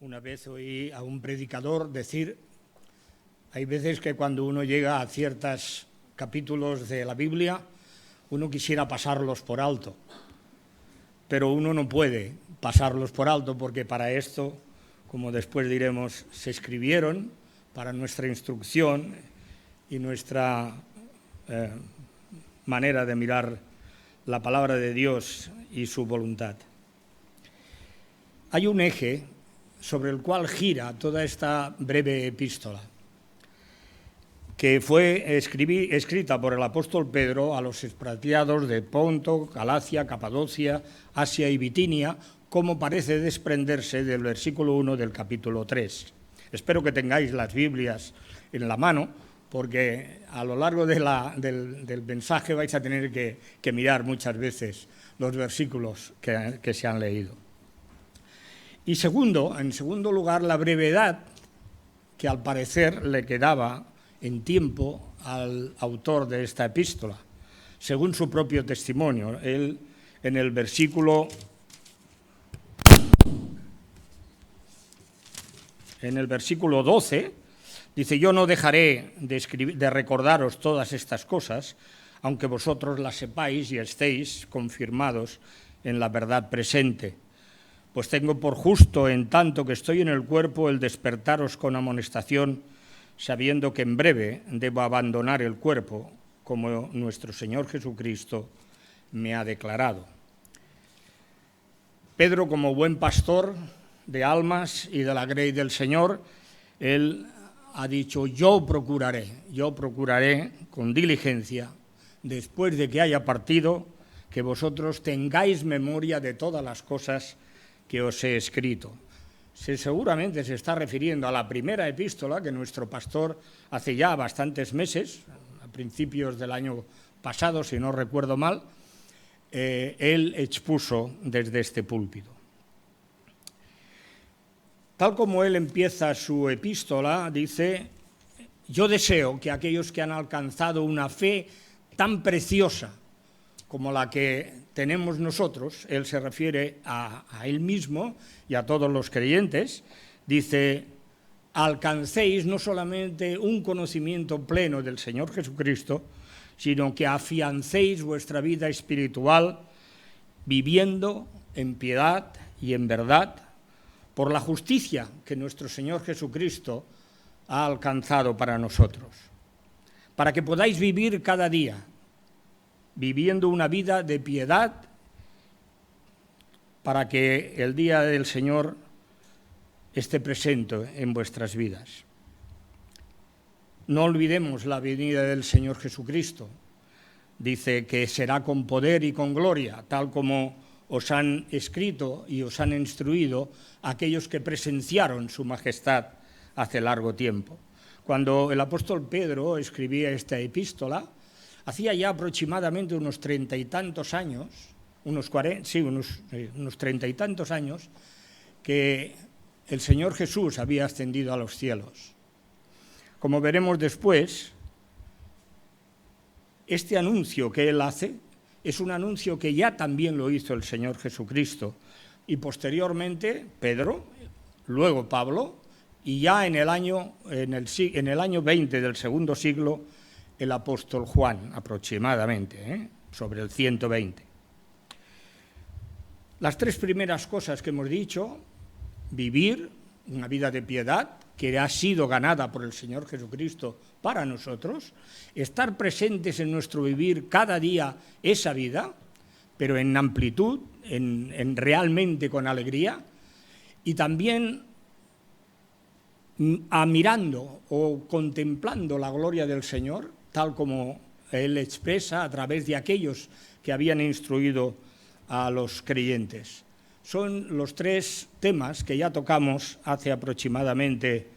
Una vez oí a un predicador decir, hay veces que cuando uno llega a ciertos capítulos de la Biblia, uno quisiera pasarlos por alto, pero uno no puede pasarlos por alto porque para esto, como después diremos, se escribieron para nuestra instrucción y nuestra manera de mirar la palabra de Dios y su voluntad. Hay un eje sobre el cual gira toda esta breve epístola, que fue escrita por el apóstol Pedro a los expatriados de Ponto, Galacia, Capadocia, Asia y Bitinia, como parece desprenderse del versículo 1 del capítulo 3. Espero que tengáis las Biblias en la mano, porque a lo largo del mensaje vais a tener que mirar muchas veces los versículos que se han leído. Y en segundo lugar, la brevedad que al parecer le quedaba en tiempo al autor de esta epístola, según su propio testimonio. Él, en el versículo 12, dice: yo no dejaré de recordaros todas estas cosas, aunque vosotros las sepáis y estéis confirmados en la verdad presente. Pues tengo por justo, en tanto que estoy en el cuerpo, el despertaros con amonestación, sabiendo que en breve debo abandonar el cuerpo, como nuestro Señor Jesucristo me ha declarado. Pedro, como buen pastor de almas y de la grey del Señor, él ha dicho: yo procuraré con diligencia, después de que haya partido, que vosotros tengáis memoria de todas las cosas que os he escrito. Seguramente se está refiriendo a la primera epístola que nuestro pastor hace ya bastantes meses, a principios del año pasado, si no recuerdo mal, él expuso desde este púlpito. Tal como él empieza su epístola, dice: yo deseo que aquellos que han alcanzado una fe tan preciosa como la que tenemos nosotros, él se refiere a él mismo y a todos los creyentes, dice: alcancéis no solamente un conocimiento pleno del Señor Jesucristo, sino que afiancéis vuestra vida espiritual viviendo en piedad y en verdad por la justicia que nuestro Señor Jesucristo ha alcanzado para nosotros, para que podáis vivir cada día viviendo una vida de piedad, para que el día del Señor esté presente en vuestras vidas. No olvidemos la venida del Señor Jesucristo. Dice que será con poder y con gloria, tal como os han escrito y os han instruido aquellos que presenciaron su majestad hace largo tiempo. Cuando el apóstol Pedro escribía esta epístola, hacía ya aproximadamente unos 30 y tantos años, unos 30 y tantos años, que el Señor Jesús había ascendido a los cielos. Como veremos después, este anuncio que él hace es un anuncio que ya también lo hizo el Señor Jesucristo, y posteriormente Pedro, luego Pablo, y ya en el año 20 del segundo siglo, el apóstol Juan, aproximadamente, sobre el 120. Las tres primeras cosas que hemos dicho: vivir una vida de piedad que ha sido ganada por el Señor Jesucristo para nosotros, estar presentes en nuestro vivir cada día esa vida, pero en amplitud, en realmente con alegría, y también mirando o contemplando la gloria del Señor, tal como él expresa a través de aquellos que habían instruido a los creyentes. Son los tres temas que ya tocamos hace aproximadamente,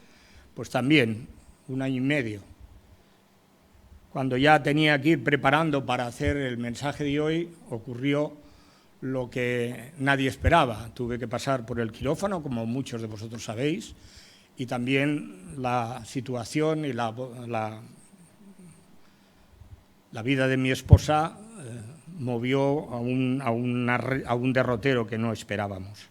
pues también, un año y medio. Cuando ya tenía que ir preparando para hacer el mensaje de hoy, ocurrió lo que nadie esperaba. Tuve que pasar por el quirófano, como muchos de vosotros sabéis, y también la situación y la vida de mi esposa movió a un derrotero que no esperábamos.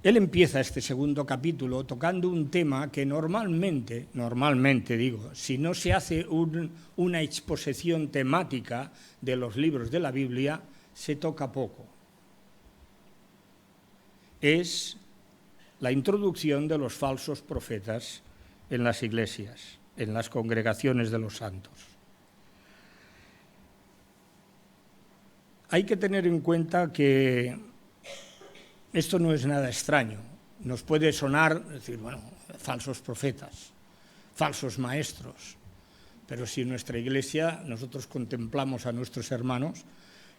Él empieza este segundo capítulo tocando un tema que normalmente digo, si no se hace una exposición temática de los libros de la Biblia, se toca poco. Es la introducción de los falsos profetas en las iglesias, en las congregaciones de los santos. Hay que tener en cuenta que esto no es nada extraño. Nos puede sonar, decir, bueno, falsos profetas, falsos maestros, pero si en nuestra iglesia nosotros contemplamos a nuestros hermanos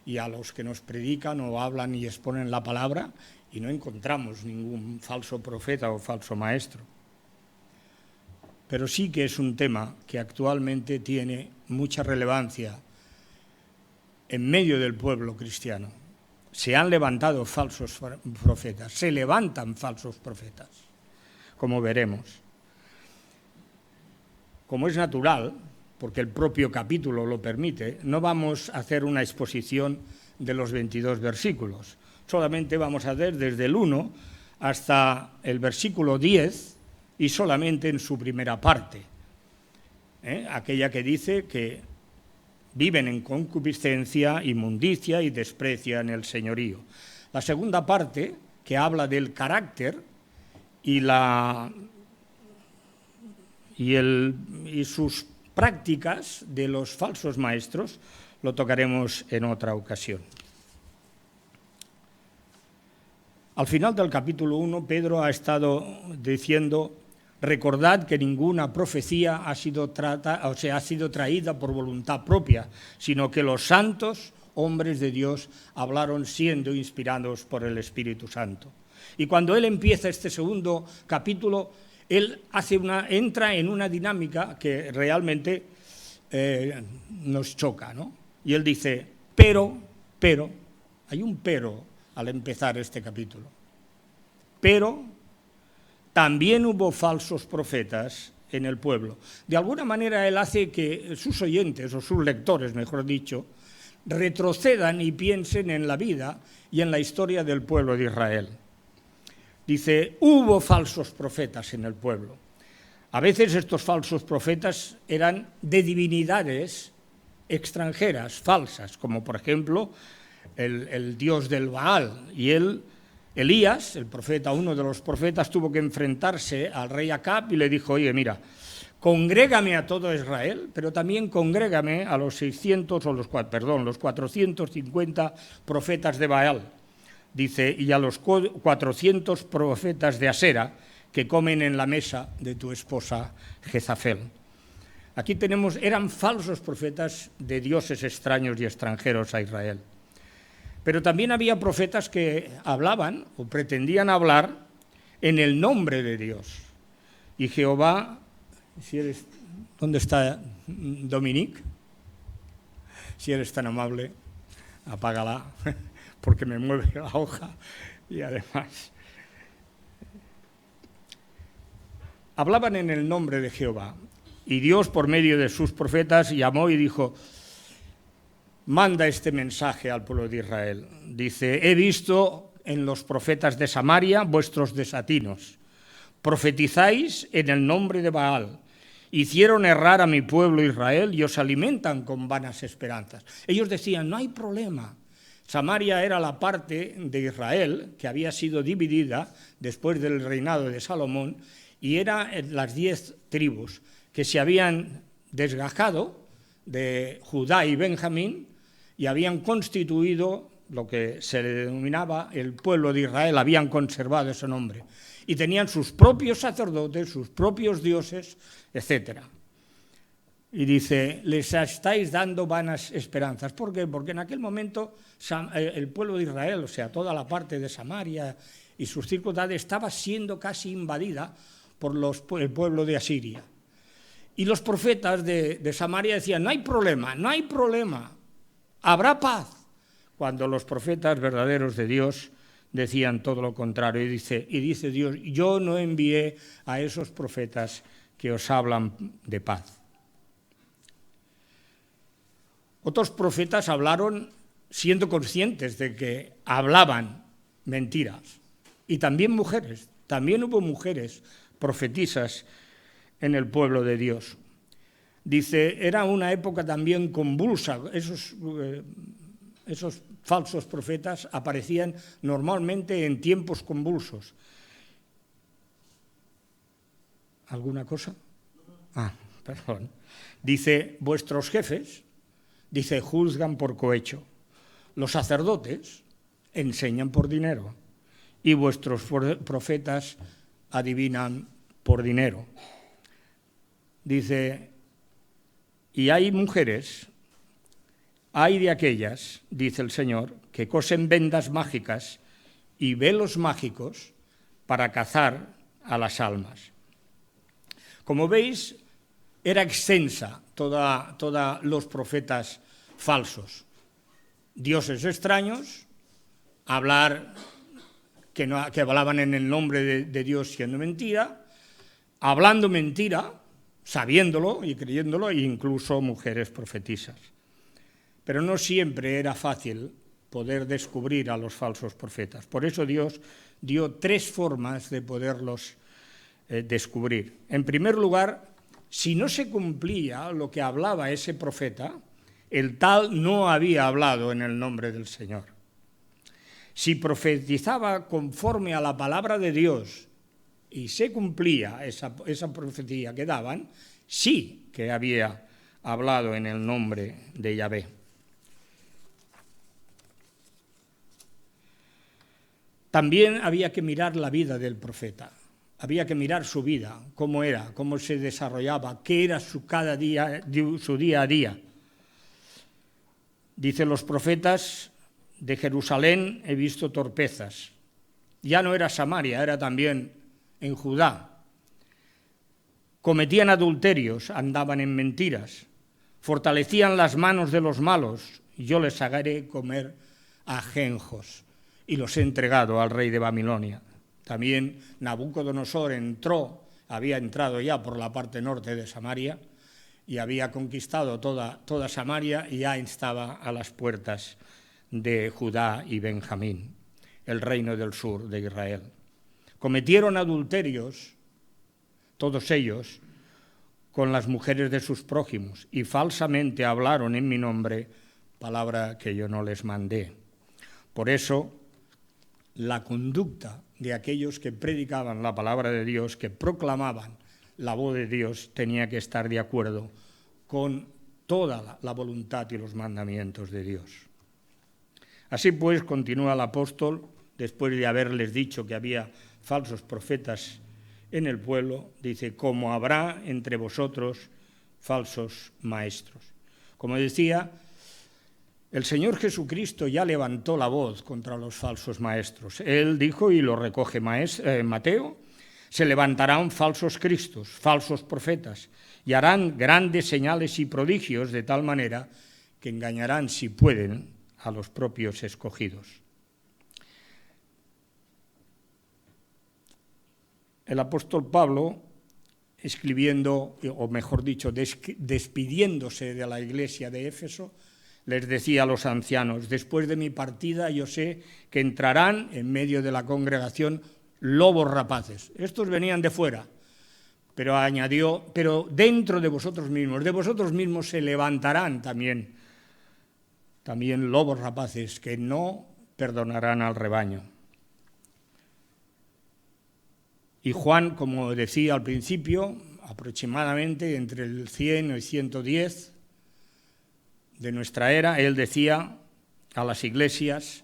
y a los que nos predican o hablan y exponen la palabra, y no encontramos ningún falso profeta o falso maestro. Pero sí que es un tema que actualmente tiene mucha relevancia en medio del pueblo cristiano. Se han levantado falsos profetas, se levantan falsos profetas, como veremos. Como es natural, porque el propio capítulo lo permite, no vamos a hacer una exposición de los 22 versículos. Solamente vamos a ver desde el 1 hasta el versículo 10 y solamente en su primera parte, aquella que dice que viven en concupiscencia, inmundicia y desprecian el señorío. La segunda parte, que habla del carácter y sus prácticas de los falsos maestros, lo tocaremos en otra ocasión. Al final del capítulo 1, Pedro ha estado diciendo: recordad que ninguna profecía ha sido traída por voluntad propia, sino que los santos hombres de Dios hablaron siendo inspirados por el Espíritu Santo. Y cuando él empieza este segundo capítulo, él entra en una dinámica que realmente nos choca, ¿no? Y él dice, pero, hay un pero al empezar este capítulo. Pero también hubo falsos profetas en el pueblo. De alguna manera él hace que sus oyentes, o sus lectores, mejor dicho, retrocedan y piensen en la vida y en la historia del pueblo de Israel. Dice, hubo falsos profetas en el pueblo. A veces estos falsos profetas eran de divinidades extranjeras, falsas, como por ejemplo el dios del Baal. Y Elías, el profeta, uno de los profetas, tuvo que enfrentarse al rey Acab y le dijo, oye, mira, congrégame a todo Israel, pero también congrégame a los 450 profetas de Baal. Dice, y a los 400 profetas de Asera que comen en la mesa de tu esposa Jezabel. Aquí eran falsos profetas de dioses extraños y extranjeros a Israel. Pero también había profetas que hablaban o pretendían hablar en el nombre de Dios. Y Jehová, ¿dónde está Dominique? Si eres tan amable, apágala, porque me mueve la hoja y además hablaban en el nombre de Jehová. Y Dios, por medio de sus profetas, llamó y dijo, manda este mensaje al pueblo de Israel. Dice, he visto en los profetas de Samaria vuestros desatinos. Profetizáis en el nombre de Baal. Hicieron errar a mi pueblo Israel y os alimentan con vanas esperanzas. Ellos decían, no hay problema. Samaria era la parte de Israel que había sido dividida después del reinado de Salomón y eran las 10 tribus que se habían desgajado de Judá y Benjamín y habían constituido lo que se denominaba el pueblo de Israel, habían conservado ese nombre. Y tenían sus propios sacerdotes, sus propios dioses, etc. Y dice, les estáis dando vanas esperanzas. ¿Por qué? Porque en aquel momento el pueblo de Israel, o sea, toda la parte de Samaria y sus circunstancias, estaba siendo casi invadida por el pueblo de Asiria. Y los profetas de Samaria decían, no hay problema, habrá paz. Cuando los profetas verdaderos de Dios decían todo lo contrario. Y dice Dios, yo no envié a esos profetas que os hablan de paz. Otros profetas hablaron siendo conscientes de que hablaban mentiras. Y también mujeres, también hubo mujeres profetisas en el pueblo de Dios. Dice, era una época también convulsa. Esos falsos profetas aparecían normalmente en tiempos convulsos. ¿Alguna cosa? Perdón. Dice, vuestros jefes, dice, juzgan por cohecho. Los sacerdotes enseñan por dinero. Y vuestros profetas adivinan por dinero. Dice, y hay mujeres, hay de aquellas, dice el Señor, que cosen vendas mágicas y velos mágicos para cazar a las almas. Como veis, era extensa toda los profetas falsos. Dioses extraños, que hablaban en el nombre de Dios siendo mentira, hablando mentira, sabiéndolo y creyéndolo, e incluso mujeres profetisas. Pero no siempre era fácil poder descubrir a los falsos profetas. Por eso Dios dio 3 formas de poderlos descubrir. En primer lugar, si no se cumplía lo que hablaba ese profeta, el tal no había hablado en el nombre del Señor. Si profetizaba conforme a la palabra de Dios y se cumplía esa profecía que daban, sí que había hablado en el nombre de Yahvé. También había que mirar la vida del profeta, había que mirar su vida, cómo era, cómo se desarrollaba, qué era su día a día. Dicen los profetas, de Jerusalén he visto torpezas. Ya no era Samaria, era también en Judá. Cometían adulterios, andaban en mentiras, fortalecían las manos de los malos, y yo les haré comer ajenjos, y los he entregado al rey de Babilonia. También Nabucodonosor había entrado ya por la parte norte de Samaria, y había conquistado toda Samaria, y ya estaba a las puertas de Judá y Benjamín, el reino del sur de Israel. Cometieron adulterios, todos ellos, con las mujeres de sus prójimos, y falsamente hablaron en mi nombre, palabra que yo no les mandé. Por eso, la conducta de aquellos que predicaban la palabra de Dios, que proclamaban la voz de Dios, tenía que estar de acuerdo con toda la voluntad y los mandamientos de Dios. Así pues, continúa el apóstol, después de haberles dicho que había falsos profetas en el pueblo, dice, como habrá entre vosotros falsos maestros. Como decía, el Señor Jesucristo ya levantó la voz contra los falsos maestros. Él dijo, y lo recoge Mateo, se levantarán falsos cristos, falsos profetas, y harán grandes señales y prodigios de tal manera que engañarán, si pueden, a los propios escogidos. El apóstol Pablo, escribiendo, o mejor dicho, despidiéndose de la iglesia de Éfeso, les decía a los ancianos, después de mi partida yo sé que entrarán en medio de la congregación lobos rapaces. Estos venían de fuera, pero añadió, pero dentro de vosotros mismos se levantarán también lobos rapaces que no perdonarán al rebaño. Y Juan, como decía al principio, aproximadamente entre el 100 y el 110 de nuestra era, él decía a las iglesias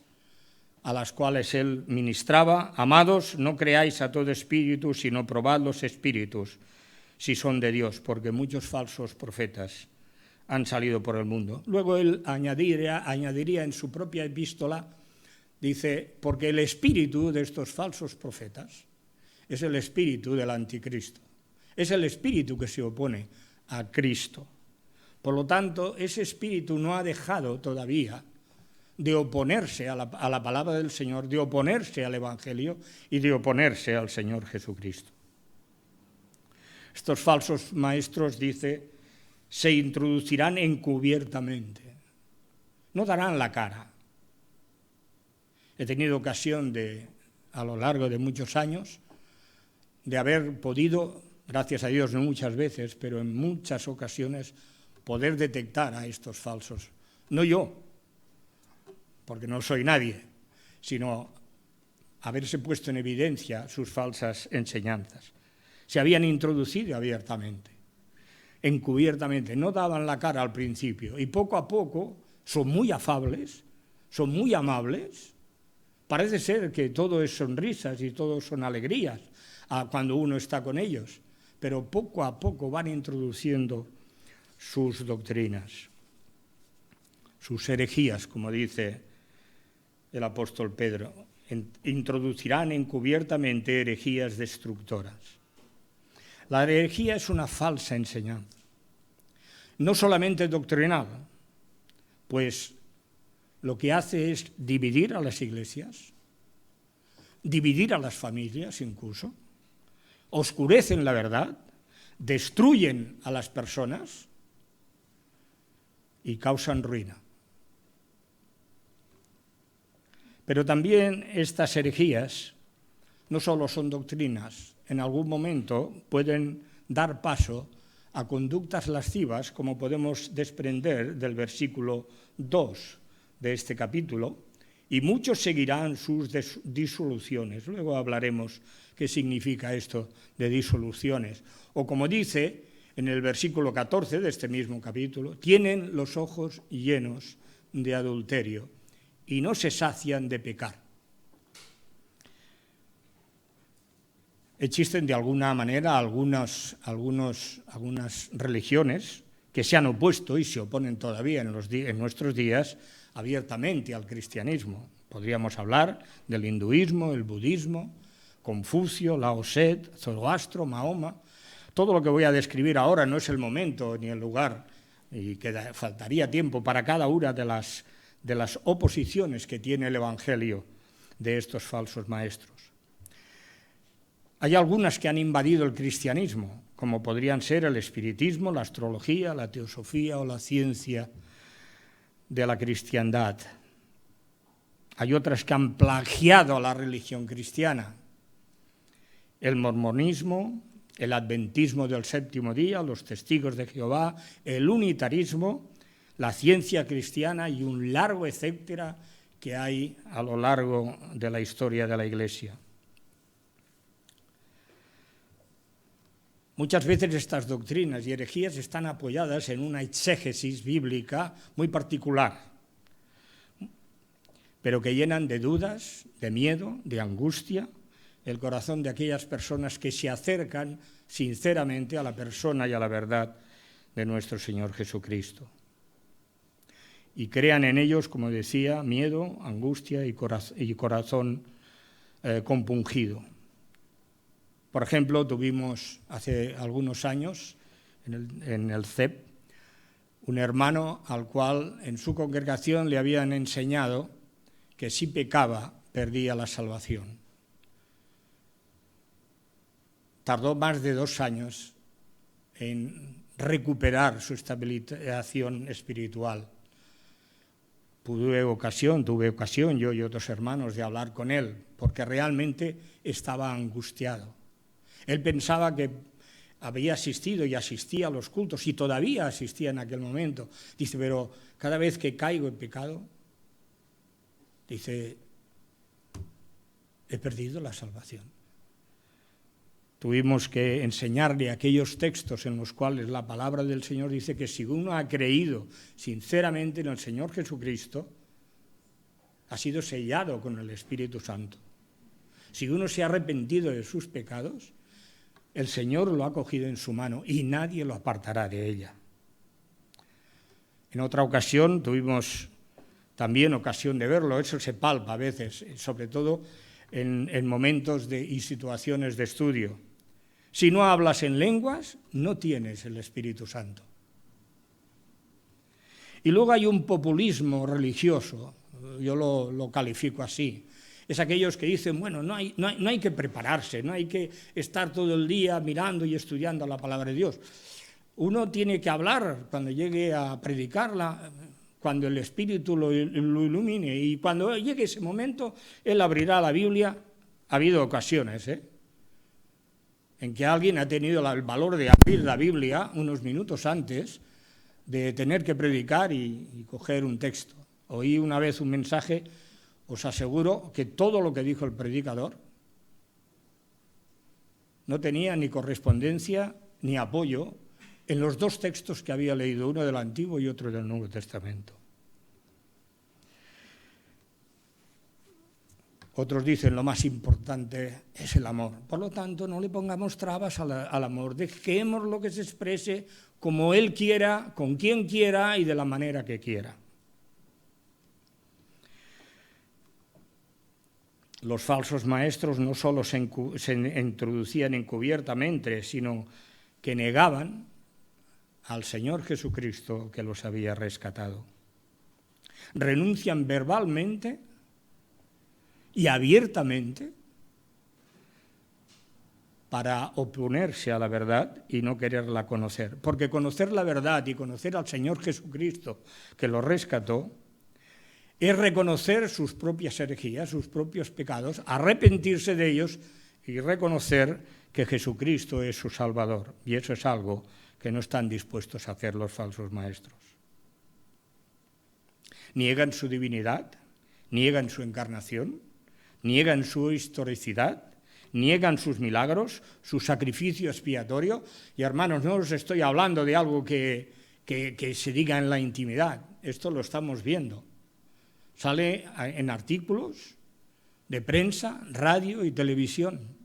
a las cuales él ministraba, amados, no creáis a todo espíritu, sino probad los espíritus, si son de Dios, porque muchos falsos profetas han salido por el mundo. Luego él añadiría en su propia epístola, dice, porque el espíritu de estos falsos profetas es el espíritu del anticristo, es el espíritu que se opone a Cristo. Por lo tanto, ese espíritu no ha dejado todavía de oponerse a la palabra del Señor, de oponerse al Evangelio y de oponerse al Señor Jesucristo. Estos falsos maestros, dice, se introducirán encubiertamente, no darán la cara. He tenido ocasión de a lo largo de muchos años de haber podido, gracias a Dios no muchas veces, pero en muchas ocasiones, poder detectar a estos falsos. No yo, porque no soy nadie, sino haberse puesto en evidencia sus falsas enseñanzas. Se habían introducido abiertamente, encubiertamente, no daban la cara al principio y poco a poco son muy afables, son muy amables. Parece ser que todo es sonrisas y todo son alegrías cuando uno está con ellos, pero poco a poco van introduciendo sus doctrinas, sus herejías, como dice el apóstol Pedro. Introducirán encubiertamente herejías destructoras. La herejía es una falsa enseñanza, no solamente doctrinal, pues lo que hace es dividir a las iglesias, dividir a las familias incluso, oscurecen la verdad, destruyen a las personas y causan ruina. Pero también estas herejías no solo son doctrinas, en algún momento pueden dar paso a conductas lascivas, como podemos desprender del versículo 2 de este capítulo, y muchos seguirán sus disoluciones. Luego hablaremos qué significa esto de disoluciones. O como dice en el versículo 14 de este mismo capítulo, tienen los ojos llenos de adulterio y no se sacian de pecar. Existen de alguna manera algunas religiones que se han opuesto y se oponen todavía en nuestros días abiertamente al cristianismo. Podríamos hablar del hinduismo, el budismo, Confucio, Lao Tse, Zoroastro, Mahoma. Todo lo que voy a describir ahora no es el momento ni el lugar, y faltaría tiempo para cada una de las oposiciones que tiene el Evangelio de estos falsos maestros. Hay algunas que han invadido el cristianismo, como podrían ser el espiritismo, la astrología, la teosofía o la ciencia de la cristiandad. Hay otras que han plagiado a la religión cristiana. El mormonismo, el adventismo del séptimo día, los testigos de Jehová, el unitarismo, la ciencia cristiana y un largo etcétera que hay a lo largo de la historia de la Iglesia. Muchas veces estas doctrinas y herejías están apoyadas en una exégesis bíblica muy particular, pero que llenan de dudas, de miedo, de angustia, el corazón de aquellas personas que se acercan sinceramente a la persona y a la verdad de nuestro Señor Jesucristo. Y crean en ellos, como decía, miedo, angustia y corazón compungido. Por ejemplo, tuvimos hace algunos años en el CEP un hermano al cual en su congregación le habían enseñado que si pecaba perdía la salvación. Tardó más de 2 años en recuperar su estabilización espiritual. Tuve ocasión, yo y otros hermanos, de hablar con él, porque realmente estaba angustiado. Él pensaba que había asistido y asistía a los cultos y todavía asistía en aquel momento. Dice, pero cada vez que caigo en pecado, dice, he perdido la salvación. Tuvimos que enseñarle aquellos textos en los cuales la palabra del Señor dice que si uno ha creído sinceramente en el Señor Jesucristo, ha sido sellado con el Espíritu Santo. Si uno se ha arrepentido de sus pecados, el Señor lo ha cogido en su mano y nadie lo apartará de ella. En otra ocasión tuvimos también ocasión de verlo, eso se palpa a veces, sobre todo en momentos y situaciones de estudio. Si no hablas en lenguas, no tienes el Espíritu Santo. Y luego hay un populismo religioso, yo lo califico así. Es aquellos que dicen, bueno, no hay que prepararse, no hay que estar todo el día mirando y estudiando la palabra de Dios. Uno tiene que hablar cuando llegue a predicarla, cuando el Espíritu lo ilumine, y cuando llegue ese momento, Él abrirá la Biblia Ha habido ocasiones, en que alguien ha tenido el valor de abrir la Biblia unos minutos antes de tener que predicar y coger un texto. Oí una vez un mensaje, os aseguro que todo lo que dijo el predicador no tenía ni correspondencia ni apoyo en los dos textos que había leído, uno del Antiguo y otro del Nuevo Testamento. Otros dicen lo más importante es el amor. Por lo tanto, no le pongamos trabas al amor. Dejémoslo que se exprese como Él quiera, con quien quiera y de la manera que quiera. Los falsos maestros no solo se introducían encubiertamente, sino que negaban al Señor Jesucristo que los había rescatado. Renuncian verbalmente y abiertamente para oponerse a la verdad y no quererla conocer. Porque conocer la verdad y conocer al Señor Jesucristo que los rescató es reconocer sus propias herejías, sus propios pecados, arrepentirse de ellos y reconocer que Jesucristo es su Salvador. Y eso es algo que no están dispuestos a hacer los falsos maestros. Niegan su divinidad, niegan su encarnación, niegan su historicidad, niegan sus milagros, su sacrificio expiatorio. Y hermanos, no os estoy hablando de algo que se diga en la intimidad, esto lo estamos viendo. Sale en artículos de prensa, radio y televisión.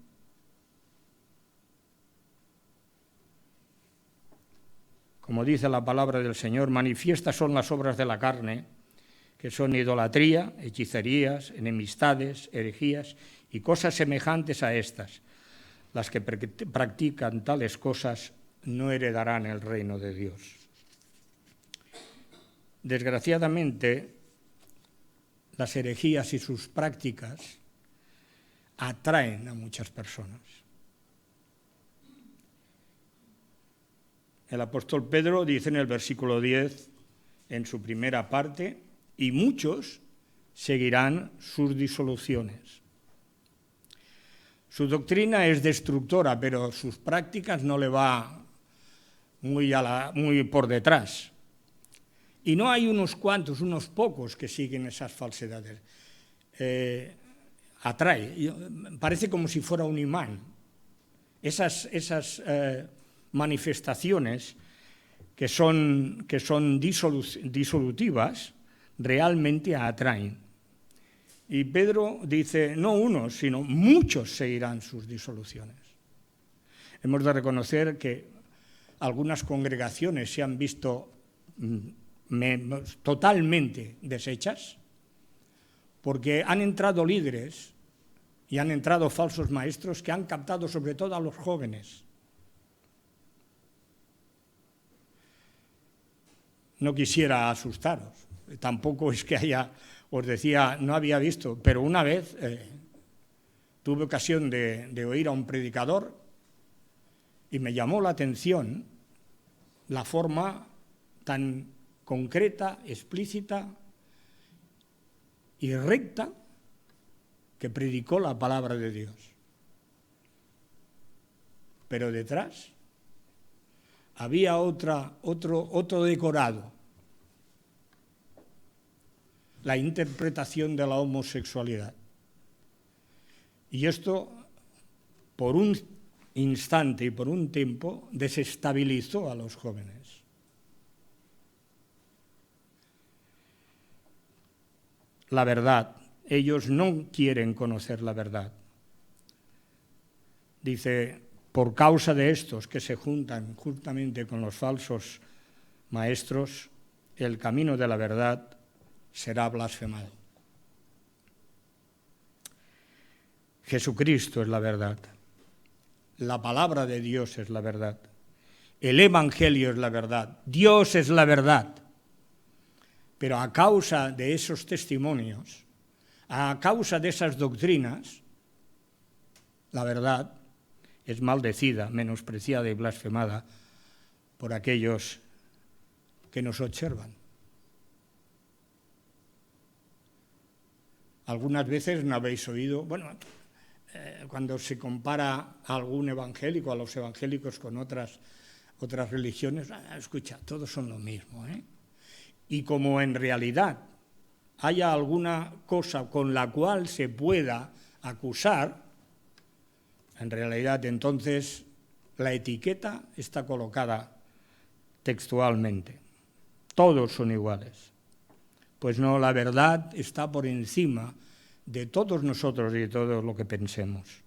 Como dice la palabra del Señor, manifiestas son las obras de la carne, que son idolatría, hechicerías, enemistades, herejías y cosas semejantes a estas. Las que practican tales cosas no heredarán el reino de Dios. Desgraciadamente, las herejías y sus prácticas atraen a muchas personas. El apóstol Pedro dice en el versículo 10, en su primera parte, y muchos seguirán sus disoluciones. Su doctrina es destructora, pero sus prácticas no le va muy por detrás. Y no hay unos cuantos, unos pocos que siguen esas falsedades. Atrae, parece como si fuera un imán. Esas manifestaciones que son disolutivas realmente atraen. Y Pedro dice, no unos, sino muchos seguirán sus disoluciones. Hemos de reconocer que algunas congregaciones se han visto totalmente deshechas porque han entrado líderes y han entrado falsos maestros que han captado sobre todo a los jóvenes. No quisiera asustaros, tampoco es que os decía, no había visto, pero una vez tuve ocasión de oír a un predicador y me llamó la atención la forma tan concreta, explícita y recta que predicó la palabra de Dios. Pero detrás había otro decorado, la interpretación de la homosexualidad. Y esto, por un instante y por un tiempo, desestabilizó a los jóvenes. La verdad, ellos no quieren conocer la verdad. Dice, por causa de estos que se juntan juntamente con los falsos maestros, el camino de la verdad será blasfemado. Jesucristo es la verdad. La palabra de Dios es la verdad. El Evangelio es la verdad. Dios es la verdad. Pero a causa de esos testimonios, a causa de esas doctrinas, la verdad es maldecida, menospreciada y blasfemada por aquellos que nos observan. Algunas veces no habéis oído, cuando se compara a algún evangélico, a los evangélicos con otras religiones, escucha, todos son lo mismo, ¿eh? Y como en realidad haya alguna cosa con la cual se pueda acusar, en realidad entonces la etiqueta está colocada textualmente. Todos son iguales. Pues no, la verdad está por encima de todos nosotros y de todo lo que pensemos.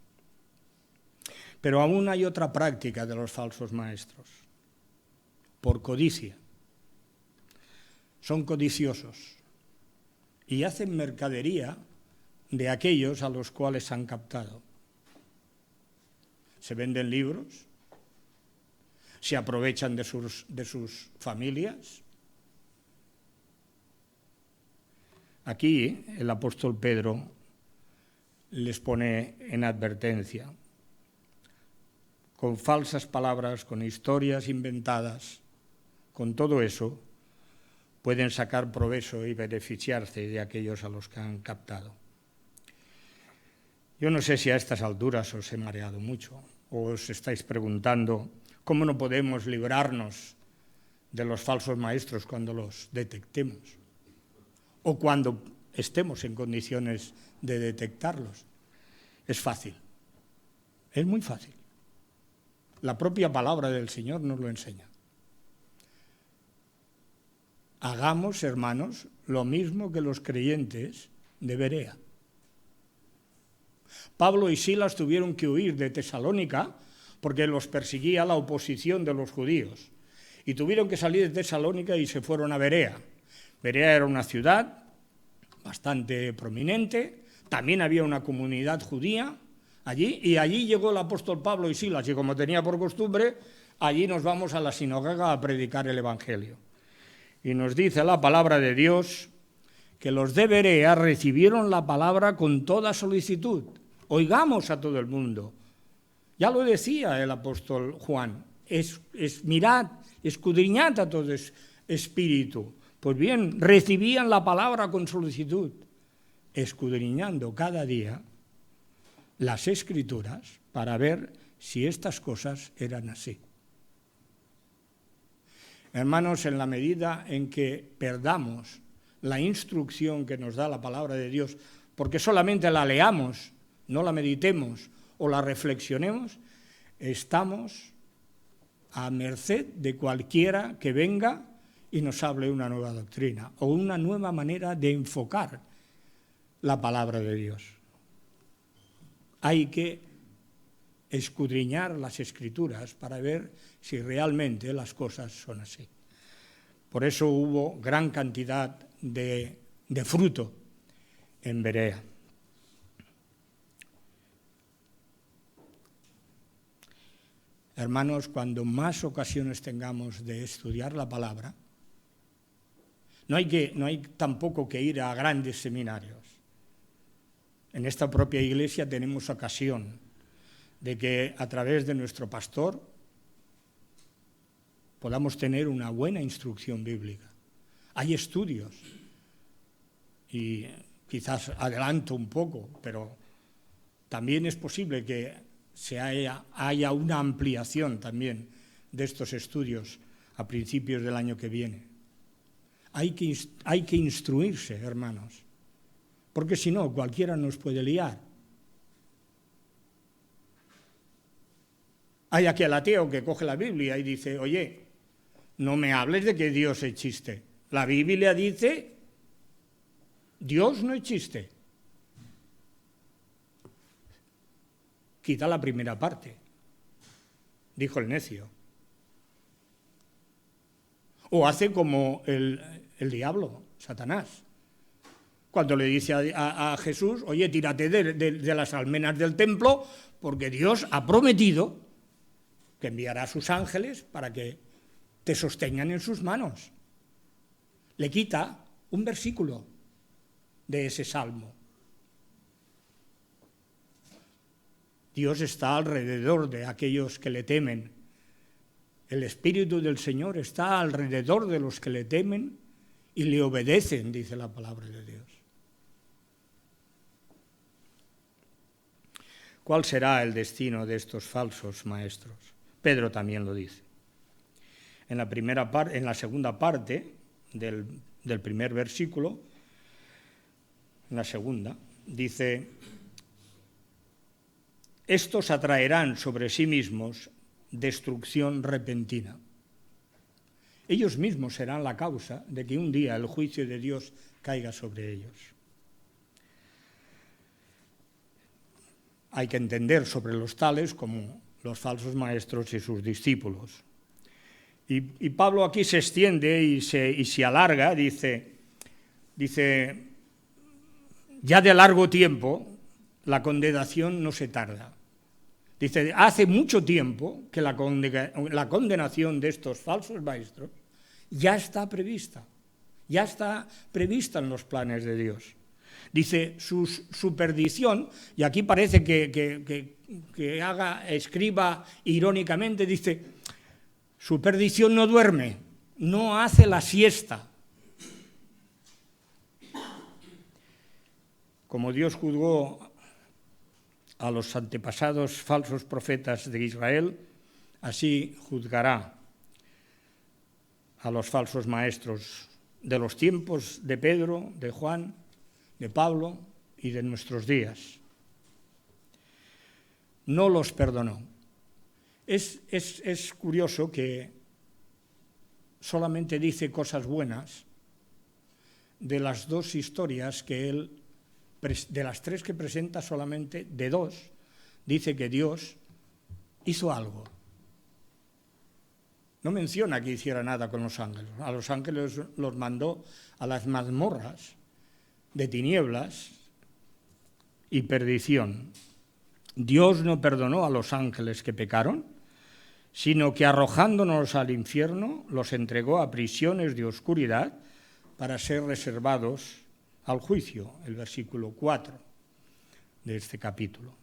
Pero aún hay otra práctica de los falsos maestros, por codicia. Son codiciosos y hacen mercadería de aquellos a los cuales han captado. Se venden libros, se aprovechan de sus familias. Aquí el apóstol Pedro les pone en advertencia, con falsas palabras, con historias inventadas, con todo eso, pueden sacar provecho y beneficiarse de aquellos a los que han captado. Yo no sé si a estas alturas os he mareado mucho, o os estáis preguntando cómo no podemos librarnos de los falsos maestros cuando los detectemos, o cuando estemos en condiciones de detectarlos. Es fácil, es muy fácil. La propia palabra del Señor nos lo enseña. Hagamos, hermanos, lo mismo que los creyentes de Berea. Pablo y Silas tuvieron que huir de Tesalónica porque los perseguía la oposición de los judíos. Y tuvieron que salir de Tesalónica y se fueron a Berea. Berea era una ciudad bastante prominente, también había una comunidad judía allí, y allí llegó el apóstol Pablo y Silas, y como tenía por costumbre, allí nos vamos a la sinagoga a predicar el Evangelio. Y nos dice la palabra de Dios que los de Berea recibieron la palabra con toda solicitud. Oigamos a todo el mundo. Ya lo decía el apóstol Juan, mirad, escudriñad a todo espíritu. Pues bien, recibían la palabra con solicitud, escudriñando cada día las Escrituras para ver si estas cosas eran así. Hermanos, en la medida en que perdamos la instrucción que nos da la palabra de Dios, porque solamente la leamos, no la meditemos o la reflexionemos, estamos a merced de cualquiera que venga y nos hable una nueva doctrina o una nueva manera de enfocar la palabra de Dios. Hay que escudriñar las Escrituras para ver si realmente las cosas son así. Por eso hubo gran cantidad de fruto en Berea. Hermanos, cuando más ocasiones tengamos de estudiar la palabra, no hay tampoco que ir a grandes seminarios. En esta propia iglesia tenemos ocasión de que a través de nuestro pastor podamos tener una buena instrucción bíblica. Hay estudios, y quizás adelanto un poco, pero también es posible que haya una ampliación también de estos estudios a principios del año que viene. Hay que instruirse, hermanos, porque si no, cualquiera nos puede liar. Hay aquel ateo que coge la Biblia y dice, oye, no me hables de que Dios existe. La Biblia dice, Dios no existe. Quita la primera parte, dijo el necio. O hace como el diablo, Satanás, cuando le dice a Jesús, oye, tírate de las almenas del templo, porque Dios ha prometido que enviará a sus ángeles para que te sostengan en sus manos. Le quita un versículo de ese salmo. Dios está alrededor de aquellos que le temen. El Espíritu del Señor está alrededor de los que le temen y le obedecen, dice la palabra de Dios. ¿cuál será el destino de estos falsos maestros? Pedro también lo dice. En la segunda parte del primer versículo, en la segunda, dice: estos atraerán sobre sí mismos destrucción repentina. Ellos mismos serán la causa de que un día el juicio de Dios caiga sobre ellos. Hay que entender sobre los tales como los falsos maestros y sus discípulos. Y Pablo aquí se extiende y se alarga, dice, ya de largo tiempo la condenación no se tarda. Dice, hace mucho tiempo que la condenación de estos falsos maestros ya está prevista en los planes de Dios. Dice, su perdición, y aquí parece que escriba irónicamente, dice, su perdición no duerme, no hace la siesta. Como Dios juzgó a los antepasados falsos profetas de Israel, así juzgará a los falsos maestros de los tiempos de Pedro, de Juan, de Pablo y de nuestros días. No los perdonó. Es curioso que solamente dice cosas buenas de las dos historias que él, de las tres que presenta, solamente de dos dice que Dios hizo algo. No menciona que hiciera nada con los ángeles. A los ángeles los mandó a las mazmorras de tinieblas y perdición. Dios no perdonó a los ángeles que pecaron, sino que arrojándonos al infierno los entregó a prisiones de oscuridad para ser reservados al juicio, el versículo 4 de este capítulo.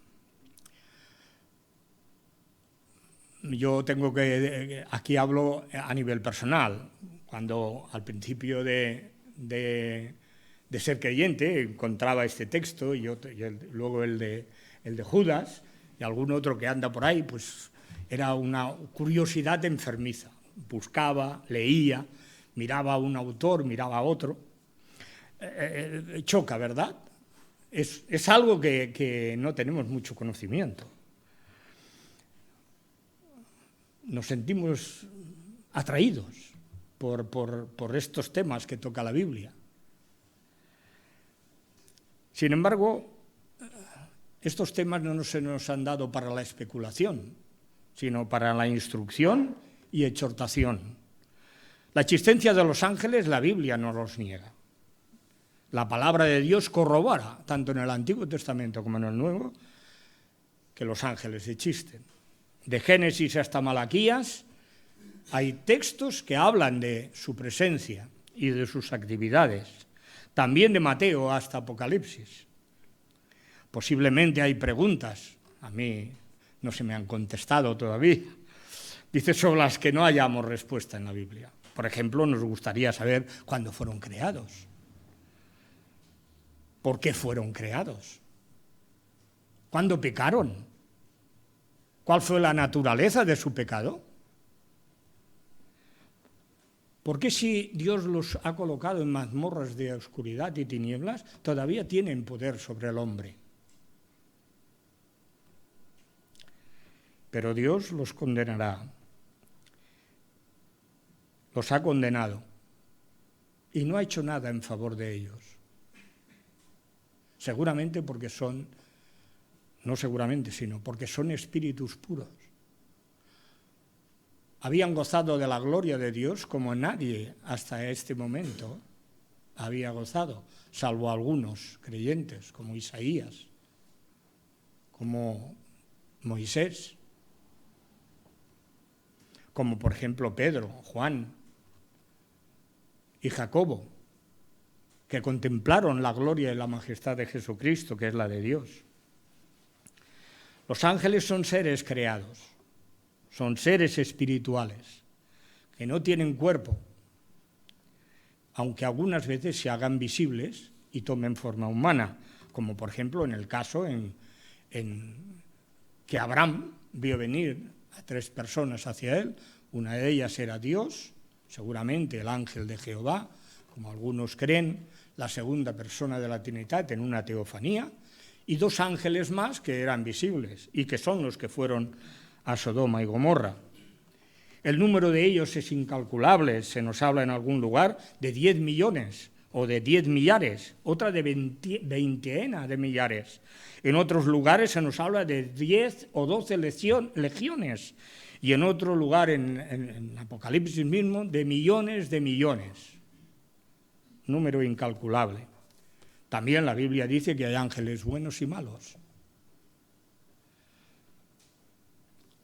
Yo aquí hablo a nivel personal. Cuando al principio de ser creyente encontraba este texto y luego el de Judas y algún otro que anda por ahí, pues era una curiosidad enfermiza. Buscaba, leía, miraba a un autor, miraba a otro. Choca, ¿verdad? Es algo que no tenemos mucho conocimiento. Nos sentimos atraídos por estos temas que toca la Biblia. Sin embargo, estos temas no se nos han dado para la especulación, sino para la instrucción y exhortación. La existencia de los ángeles, la Biblia no los niega. La palabra de Dios corrobora, tanto en el Antiguo Testamento como en el Nuevo, que los ángeles existen. De Génesis hasta Malaquías hay textos que hablan de su presencia y de sus actividades. También de Mateo hasta Apocalipsis. Posiblemente hay preguntas, a mí no se me han contestado todavía, dice, sobre las que no hayamos respuesta en la Biblia. Por ejemplo, nos gustaría saber cuándo fueron creados. ¿Por qué fueron creados? ¿Cuándo pecaron? ¿Cuál fue la naturaleza de su pecado? ¿Por qué si Dios los ha colocado en mazmorras de oscuridad y tinieblas, todavía tienen poder sobre el hombre? Pero Dios los condenará. Los ha condenado y no ha hecho nada en favor de ellos. Seguramente porque no seguramente, sino porque son espíritus puros. Habían gozado de la gloria de Dios como nadie hasta este momento había gozado, salvo algunos creyentes, como Isaías, como Moisés, como por ejemplo Pedro, Juan y Jacobo, que contemplaron la gloria y la majestad de Jesucristo, que es la de Dios. Los ángeles son seres creados, son seres espirituales, que no tienen cuerpo, aunque algunas veces se hagan visibles y tomen forma humana, como por ejemplo en el caso en que Abraham vio venir a 3 personas hacia él. Una de ellas era Dios, seguramente el ángel de Jehová, como algunos creen, la segunda persona de la Trinidad en una teofanía, y 2 ángeles más que eran visibles y que son los que fueron a Sodoma y Gomorra. El número de ellos es incalculable, se nos habla en algún lugar de 10 millones o de 10 millares, otra de 20 de millares. En otros lugares se nos habla de 10 o 12 legiones y en otro lugar, en Apocalipsis mismo, de millones de millones. Número incalculable. También la Biblia dice que hay ángeles buenos y malos.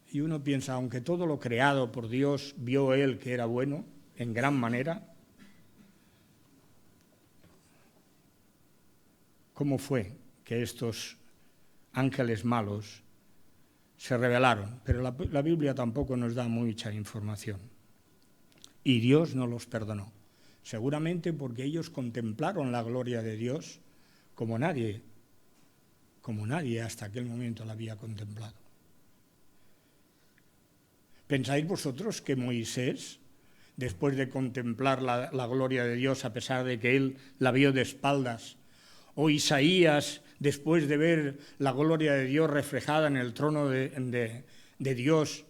Y uno piensa, aunque todo lo creado por Dios vio él que era bueno en gran manera, ¿cómo fue que estos ángeles malos se rebelaron? Pero la Biblia tampoco nos da mucha información. Y Dios no los perdonó. Seguramente porque ellos contemplaron la gloria de Dios como nadie hasta aquel momento la había contemplado. ¿Pensáis vosotros que Moisés, después de contemplar la gloria de Dios, a pesar de que él la vio de espaldas, o Isaías, después de ver la gloria de Dios reflejada en el trono de Dios,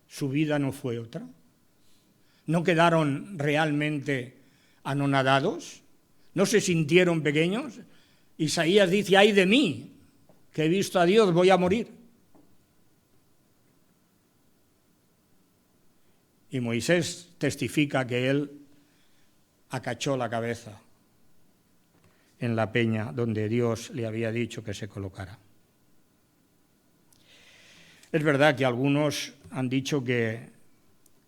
su vida no fue otra? ¿No quedaron realmente anonadados? ¿No se sintieron pequeños? Isaías dice, ¡ay de mí, que he visto a Dios, voy a morir! Y Moisés testifica que él acachó la cabeza en la peña donde Dios le había dicho que se colocara. Es verdad que algunos han dicho que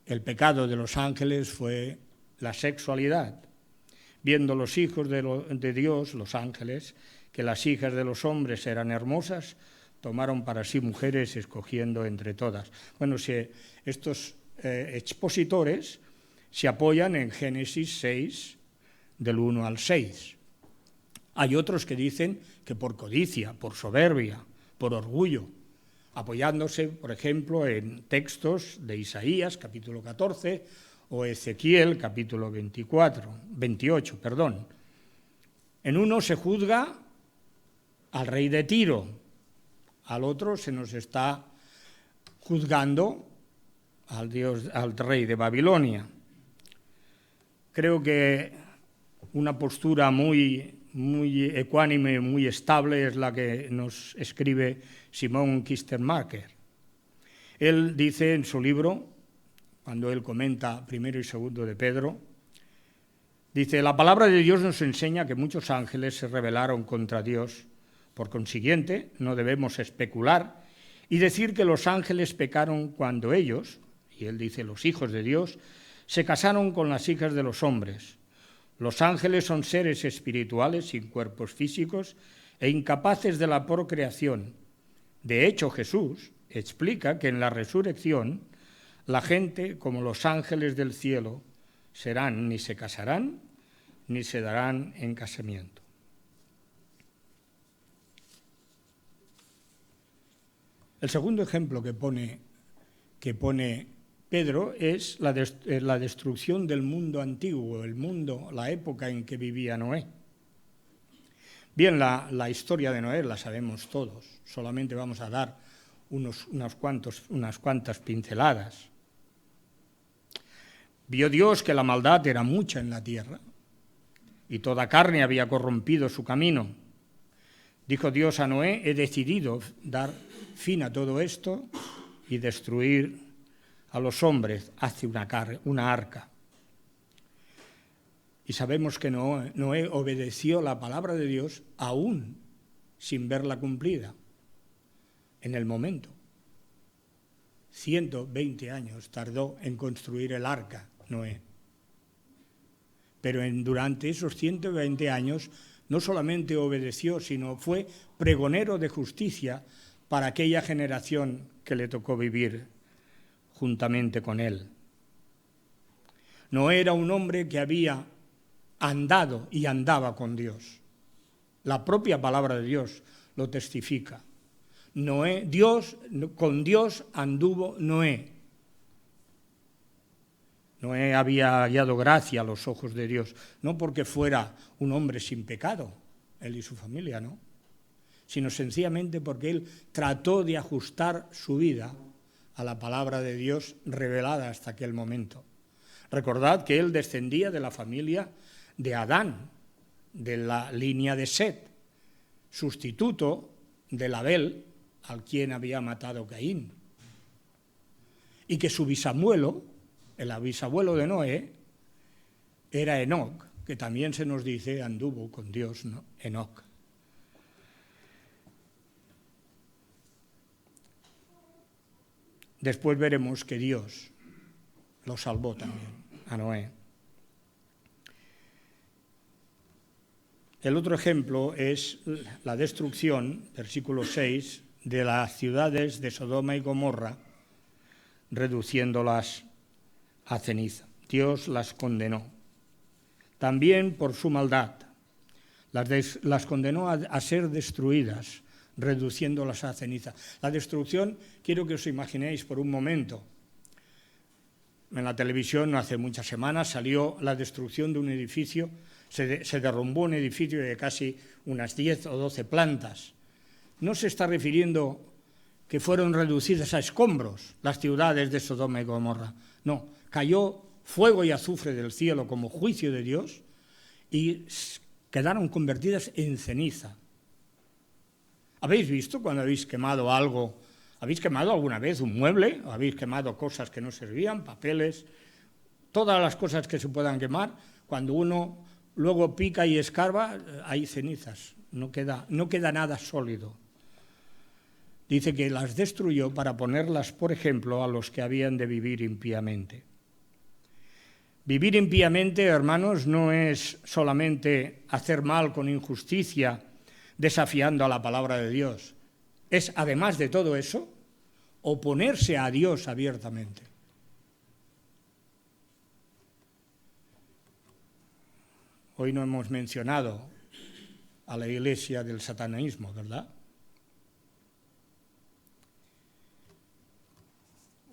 el pecado de los ángeles fue la sexualidad, viendo los hijos de Dios, los ángeles, que las hijas de los hombres eran hermosas, tomaron para sí mujeres escogiendo entre todas. Bueno, si estos expositores se apoyan en Génesis 6, del 1 al 6. Hay otros que dicen que por codicia, por soberbia, por orgullo, apoyándose, por ejemplo, en textos de Isaías, capítulo 14, o Ezequiel, capítulo 28. En uno se juzga al rey de Tiro, al otro se nos está juzgando al rey de Babilonia. Creo que una postura muy ecuánime, muy estable es la que nos escribe Simón Kistemaker. Él dice en su libro, cuando él comenta primero y segundo de Pedro, dice, la palabra de Dios nos enseña que muchos ángeles se rebelaron contra Dios. Por consiguiente, no debemos especular y decir que los ángeles pecaron cuando ellos, y él dice los hijos de Dios, se casaron con las hijas de los hombres. Los ángeles son seres espirituales sin cuerpos físicos e incapaces de la procreación. De hecho, Jesús explica que en la resurrección la gente, como los ángeles del cielo, ni se casarán ni se darán en casamiento. El segundo ejemplo que pone Pedro es la destrucción del mundo antiguo, la época en que vivía Noé. Bien, la historia de Noé la sabemos todos, solamente vamos a dar unas cuantas pinceladas. Vio Dios que la maldad era mucha en la tierra y toda carne había corrompido su camino. Dijo Dios a Noé, he decidido dar fin a todo esto y destruir a los hombres, hace una arca. Y sabemos que Noé obedeció la palabra de Dios aún sin verla cumplida, en el momento. 120 años tardó en construir el arca Noé. Pero durante esos 120 años no solamente obedeció, sino fue pregonero de justicia para aquella generación que le tocó vivir juntamente con él. Noé era un hombre que había andado y andaba con Dios. La propia palabra de Dios lo testifica. Con Dios anduvo Noé. Noé había hallado gracia a los ojos de Dios, no porque fuera un hombre sin pecado, él y su familia, no, sino sencillamente porque él trató de ajustar su vida a la palabra de Dios revelada hasta aquel momento. Recordad que él descendía de la familia de Adán, de la línea de Set, sustituto del Abel, al quien había matado Caín. Y que su bisabuelo, el bisabuelo de Noé, era Enoc, que también se nos dice anduvo con Dios, ¿no? Enoc. Después veremos que Dios lo salvó también a Noé. El otro ejemplo es la destrucción, versículo 6, de las ciudades de Sodoma y Gomorra, reduciéndolas a ceniza. Dios las condenó. También por su maldad. Las condenó a ser destruidas, reduciéndolas a ceniza. La destrucción, quiero que os imaginéis por un momento. En la televisión hace muchas semanas salió la destrucción de un edificio, se derrumbó un edificio de casi unas 10 o 12 plantas. No se está refiriendo que fueron reducidas a escombros las ciudades de Sodoma y Gomorra. No, cayó fuego y azufre del cielo como juicio de Dios y quedaron convertidas en ceniza. ¿Habéis visto cuando habéis quemado algo? ¿Habéis quemado alguna vez un mueble? ¿O habéis quemado cosas que no servían, papeles? Todas las cosas que se puedan quemar, cuando uno luego pica y escarba, hay cenizas, no queda nada sólido. Dice que las destruyó para ponerlas, por ejemplo, a los que habían de vivir impíamente. Vivir impíamente, hermanos, no es solamente hacer mal con injusticia, desafiando a la palabra de Dios. Es, además de todo eso, oponerse a Dios abiertamente. Hoy no hemos mencionado a la iglesia del satanismo, ¿verdad?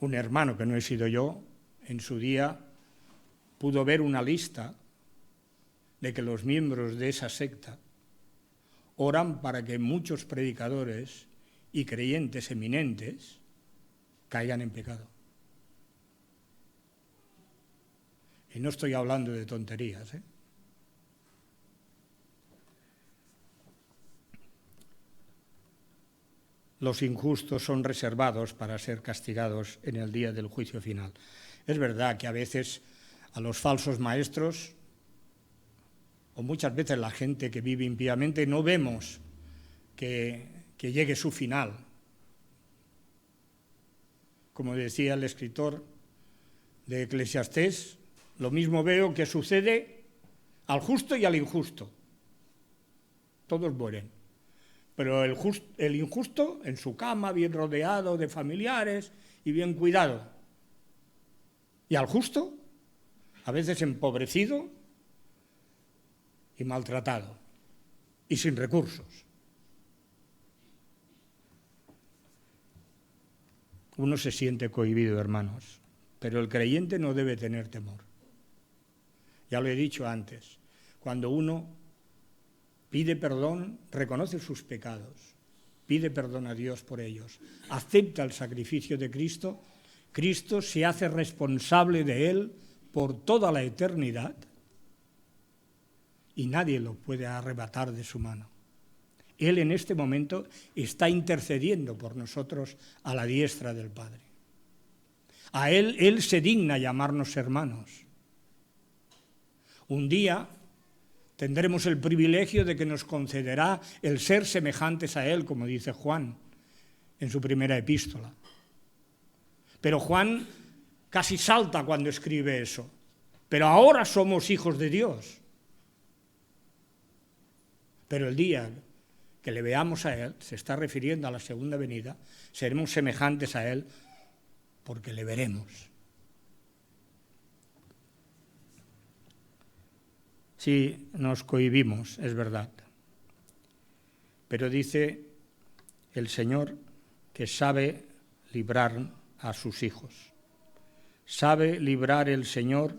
Un hermano, que no he sido yo, en su día pudo ver una lista de que los miembros de esa secta oran para que muchos predicadores y creyentes eminentes caigan en pecado. Y no estoy hablando de tonterías, ¿eh? Los injustos son reservados para ser castigados en el día del juicio final. Es verdad que a veces a los falsos maestros, o muchas veces la gente que vive impíamente, no vemos que llegue su final. Como decía el escritor de Eclesiastés, lo mismo veo que sucede al justo y al injusto. Todos mueren. Pero el injusto en su cama, bien rodeado de familiares y bien cuidado. Y al justo, a veces empobrecido y maltratado y sin recursos. Uno se siente cohibido, hermanos, pero el creyente no debe tener temor. Ya lo he dicho antes, cuando uno pide perdón, reconoce sus pecados, pide perdón a Dios por ellos, acepta el sacrificio de Cristo, Cristo se hace responsable de él por toda la eternidad y nadie lo puede arrebatar de su mano. Él en este momento está intercediendo por nosotros a la diestra del Padre. A Él se digna llamarnos hermanos. Un día tendremos el privilegio de que nos concederá el ser semejantes a Él, como dice Juan en su primera epístola. Pero Juan casi salta cuando escribe eso. Pero ahora somos hijos de Dios. Pero el día que le veamos a Él, se está refiriendo a la segunda venida, seremos semejantes a Él porque le veremos. Sí, nos cohibimos, es verdad. Pero dice el Señor que sabe librar a sus hijos. Sabe librar el Señor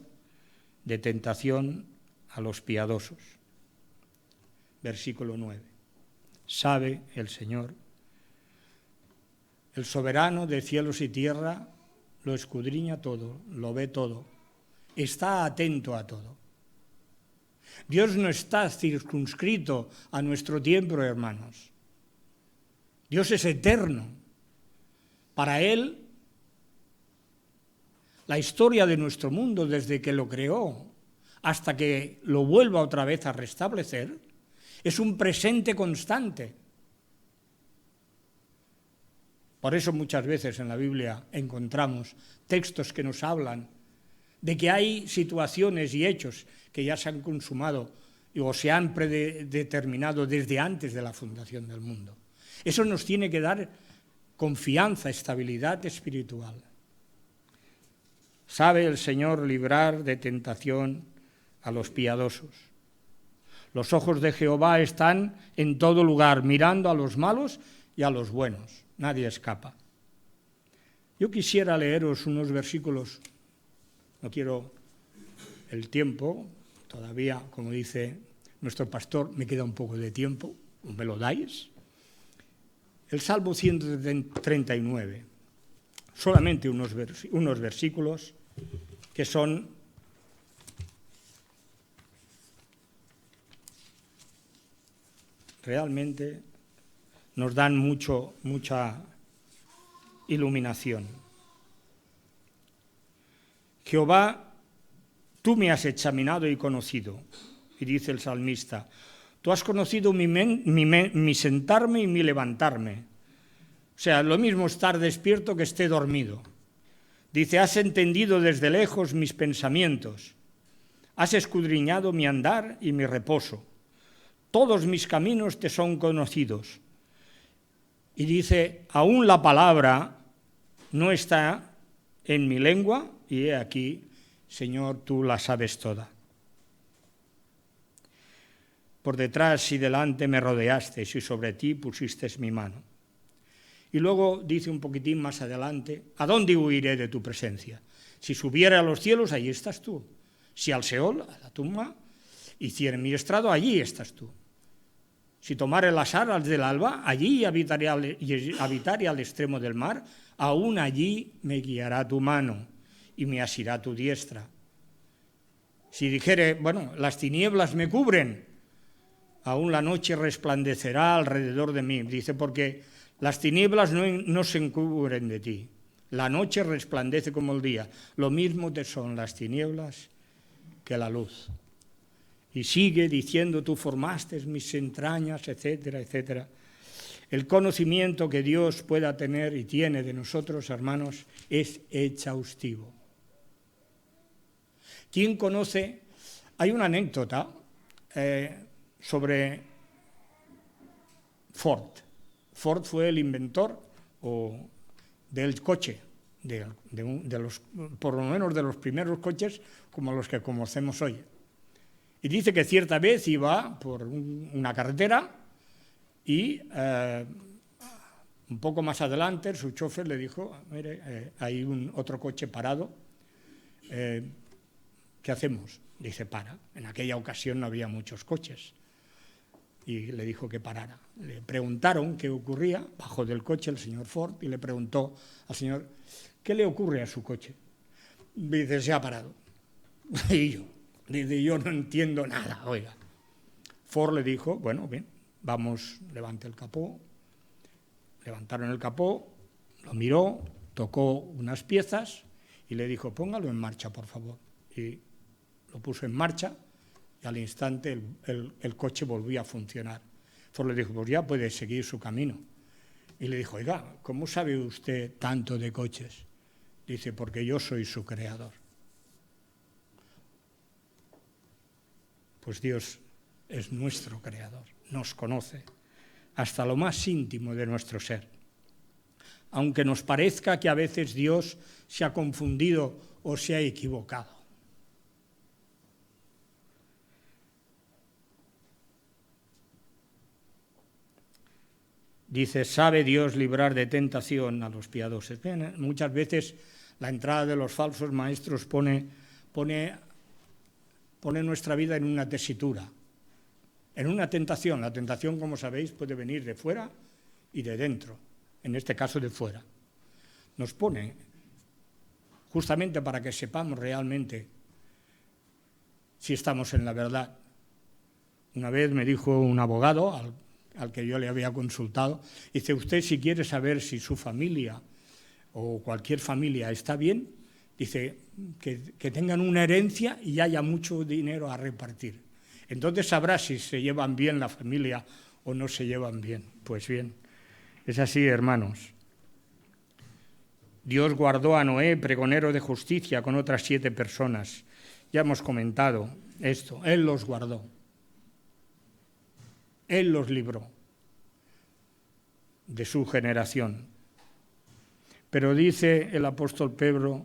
de tentación a los piadosos. Versículo 9. Sabe el Señor. El soberano de cielos y tierra lo escudriña todo, lo ve todo, está atento a todo. Dios no está circunscrito a nuestro tiempo, hermanos. Dios es eterno. Para Él, la historia de nuestro mundo, desde que lo creó hasta que lo vuelva otra vez a restablecer, es un presente constante. Por eso muchas veces en la Biblia encontramos textos que nos hablan de que hay situaciones y hechos que ya se han consumado o se han predeterminado desde antes de la fundación del mundo. Eso nos tiene que dar confianza, estabilidad espiritual. Sabe el Señor librar de tentación a los piadosos. Los ojos de Jehová están en todo lugar, mirando a los malos y a los buenos. Nadie escapa. Yo quisiera leeros unos versículos, no quiero el tiempo, todavía, como dice nuestro pastor, me queda un poco de tiempo, ¿me lo dais? El Salmo 139, solamente unos versículos que son realmente nos dan mucha iluminación. Jehová, tú me has examinado y conocido, y dice el salmista, tú has conocido mi sentarme y mi levantarme. O sea, lo mismo estar despierto que esté dormido. Dice, has entendido desde lejos mis pensamientos, has escudriñado mi andar y mi reposo. Todos mis caminos te son conocidos. Y dice, aún la palabra no está en mi lengua, y he aquí, Señor, tú la sabes toda. Por detrás y delante me rodeaste, y sobre ti pusiste mi mano. Y luego dice un poquitín más adelante, ¿a dónde huiré de tu presencia? Si subiera a los cielos, allí estás tú. Si al Seol, a la tumba, hiciere mi estrado, allí estás tú. Si tomare las alas del alba, allí habitaré al extremo del mar, aún allí me guiará tu mano y me asirá tu diestra. Si dijere, bueno, las tinieblas me cubren, aún la noche resplandecerá alrededor de mí. Dice, porque las tinieblas no se encubren de ti. La noche resplandece como el día. Lo mismo te son las tinieblas que la luz. Y sigue diciendo, tú formaste mis entrañas, etcétera, etcétera. El conocimiento que Dios pueda tener y tiene de nosotros, hermanos, es exhaustivo. ¿Quién conoce? Hay una anécdota sobre Ford. Ford fue el inventor del coche, por lo menos de los primeros coches como los que conocemos hoy. Y dice que cierta vez iba por una carretera y un poco más adelante su chofer le dijo, mire, hay otro coche parado, ¿qué hacemos? Dice, para. En aquella ocasión no había muchos coches. Y le dijo que parara. Le preguntaron qué ocurría, bajó del coche el señor Ford y le preguntó al señor, ¿qué le ocurre a su coche? Dice, se ha parado. Y yo no entiendo nada, oiga. Ford le dijo, bueno, bien, vamos, levante el capó. Levantaron el capó, lo miró, tocó unas piezas y le dijo, póngalo en marcha, por favor. Y lo puso en marcha y al instante el coche volvía a funcionar. Ford le dijo, pues ya puede seguir su camino. Y le dijo, oiga, ¿cómo sabe usted tanto de coches? Dice, porque yo soy su creador. Pues Dios es nuestro creador, nos conoce hasta lo más íntimo de nuestro ser. Aunque nos parezca que a veces Dios se ha confundido o se ha equivocado. dice, ¿sabe Dios librar de tentación a los piadosos? Bien, muchas veces la entrada de los falsos maestros pone nuestra vida en una tesitura, en una tentación. La tentación, como sabéis, puede venir de fuera y de dentro, en este caso de fuera. Nos pone justamente para que sepamos realmente si estamos en la verdad. Una vez me dijo un abogado al que yo le había consultado, dice, usted si quiere saber si su familia o cualquier familia está bien, dice que tengan una herencia y haya mucho dinero a repartir. Entonces sabrá si se llevan bien la familia o no se llevan bien. Pues bien, es así, hermanos. Dios guardó a Noé, pregonero de justicia, con otras 7 personas. Ya hemos comentado esto. Él los guardó. Él los libró de su generación. Pero dice el apóstol Pedro,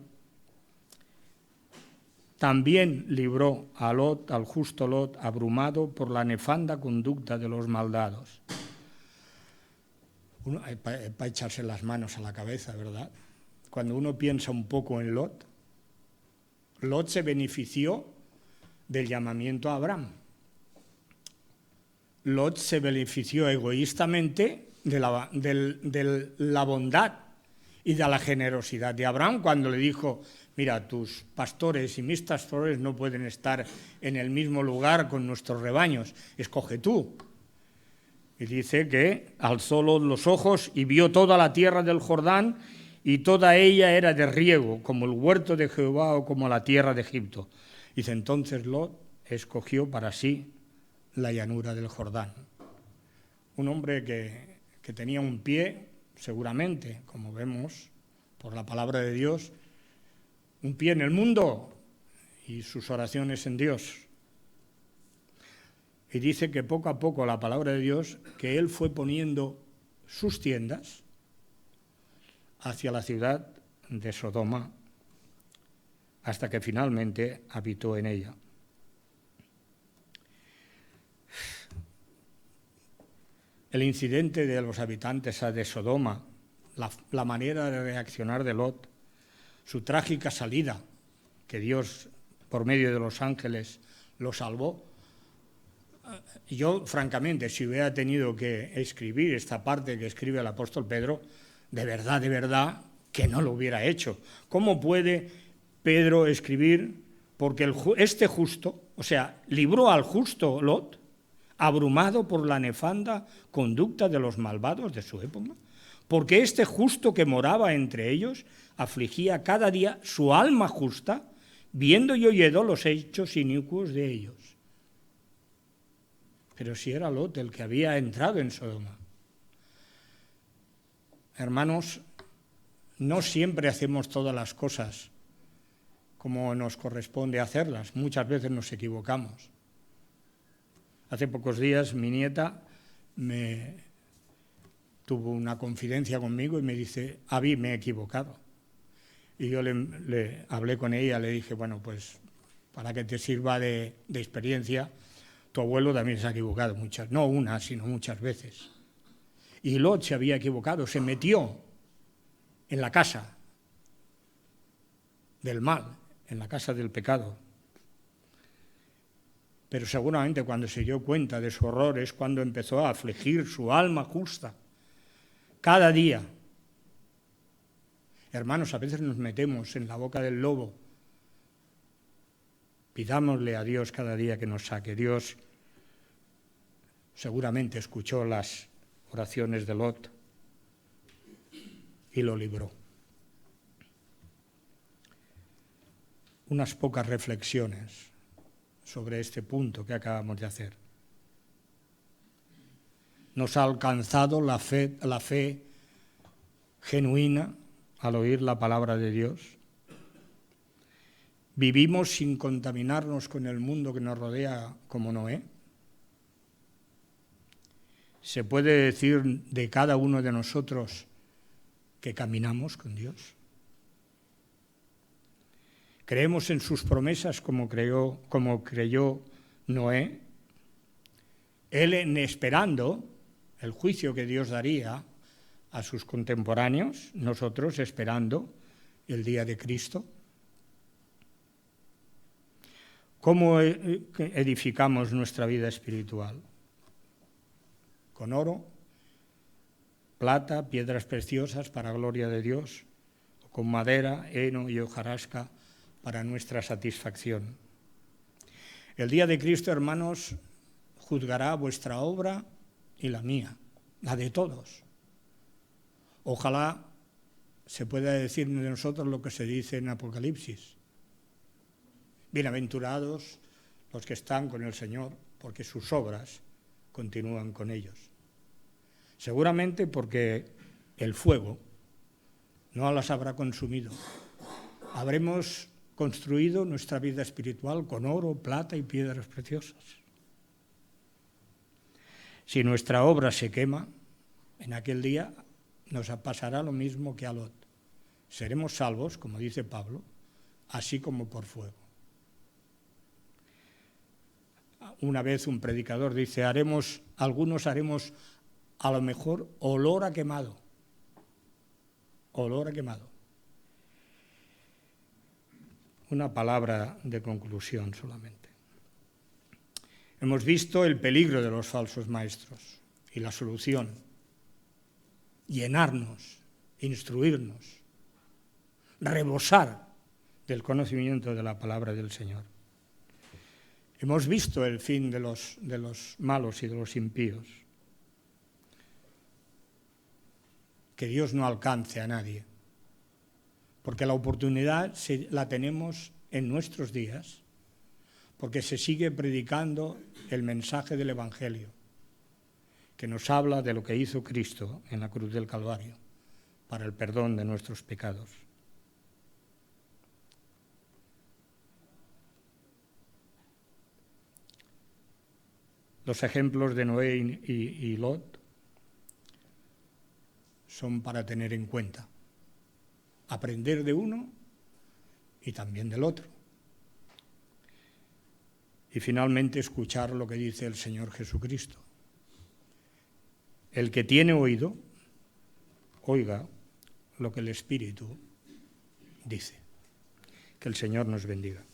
también libró a Lot, al justo Lot, abrumado por la nefanda conducta de los maldados. Para echarse las manos a la cabeza, ¿verdad? Cuando uno piensa un poco en Lot, Lot se benefició del llamamiento a Abraham. Lot se benefició egoístamente de la bondad y de la generosidad de Abraham cuando le dijo, mira, tus pastores y mis pastores no pueden estar en el mismo lugar con nuestros rebaños, escoge tú. Y dice que alzó los ojos y vio toda la tierra del Jordán y toda ella era de riego, como el huerto de Jehová o como la tierra de Egipto. Dice, entonces Lot escogió para sí la llanura del Jordán. Un hombre que tenía un pie, seguramente, como vemos por la palabra de Dios, un pie en el mundo y sus oraciones en Dios. Y dice que poco a poco la palabra de Dios, que él fue poniendo sus tiendas hacia la ciudad de Sodoma, hasta que finalmente habitó en ella. El incidente de los habitantes de Sodoma, la manera de reaccionar de Lot, su trágica salida, que Dios, por medio de los ángeles, lo salvó. Yo, francamente, si hubiera tenido que escribir esta parte que escribe el apóstol Pedro, de verdad, que no lo hubiera hecho. ¿Cómo puede Pedro escribir? Porque este justo, o sea, libró al justo Lot, abrumado por la nefanda conducta de los malvados de su época, porque este justo que moraba entre ellos afligía cada día su alma justa, viendo y oyendo los hechos inicuos de ellos. Pero si era Lot el que había entrado en Sodoma. Hermanos, no siempre hacemos todas las cosas como nos corresponde hacerlas. Muchas veces nos equivocamos. Hace pocos días mi nieta tuvo una confidencia conmigo y me dice, Avi, me he equivocado. Y yo le hablé con ella, le dije, bueno, pues para que te sirva de experiencia, tu abuelo también se ha equivocado muchas, no una, sino muchas veces. Y Lot se había equivocado, se metió en la casa del mal, en la casa del pecado. Pero seguramente cuando se dio cuenta de su horror es cuando empezó a afligir su alma justa. Cada día. Hermanos, a veces nos metemos en la boca del lobo. Pidámosle a Dios cada día que nos saque. Dios seguramente escuchó las oraciones de Lot y lo libró. Unas pocas reflexiones sobre este punto que acabamos de hacer. Nos ha alcanzado la fe genuina al oír la palabra de Dios. Vivimos sin contaminarnos con el mundo que nos rodea como Noé. ¿Se puede decir de cada uno de nosotros que caminamos con Dios? ¿Creemos en sus promesas como creyó Noé? Él esperando el juicio que Dios daría a sus contemporáneos, nosotros esperando el día de Cristo. ¿Cómo edificamos nuestra vida espiritual? Con oro, plata, piedras preciosas para gloria de Dios, o con madera, heno y hojarasca para nuestra satisfacción. El día de Cristo, hermanos, juzgará vuestra obra y la mía, la de todos. Ojalá se pueda decir de nosotros lo que se dice en Apocalipsis. Bienaventurados los que están con el Señor, porque sus obras continúan con ellos. Seguramente porque el fuego no las habrá consumido. Habremos construido nuestra vida espiritual con oro, plata y piedras preciosas. Si nuestra obra se quema, en aquel día nos pasará lo mismo que a Lot. Seremos salvos, como dice Pablo, así como por fuego. Una vez un predicador dice, algunos haremos a lo mejor olor a quemado. Olor a quemado. Una palabra de conclusión solamente. Hemos visto el peligro de los falsos maestros y la solución. Llenarnos, instruirnos, rebosar del conocimiento de la palabra del Señor. Hemos visto el fin de los malos y de los impíos. Que Dios no alcance a nadie, porque la oportunidad la tenemos en nuestros días, porque se sigue predicando el mensaje del Evangelio, que nos habla de lo que hizo Cristo en la cruz del Calvario, para el perdón de nuestros pecados. Los ejemplos de Noé y Lot son para tener en cuenta, aprender de uno y también del otro. Y finalmente escuchar lo que dice el Señor Jesucristo. El que tiene oído, oiga lo que el Espíritu dice. Que el Señor nos bendiga.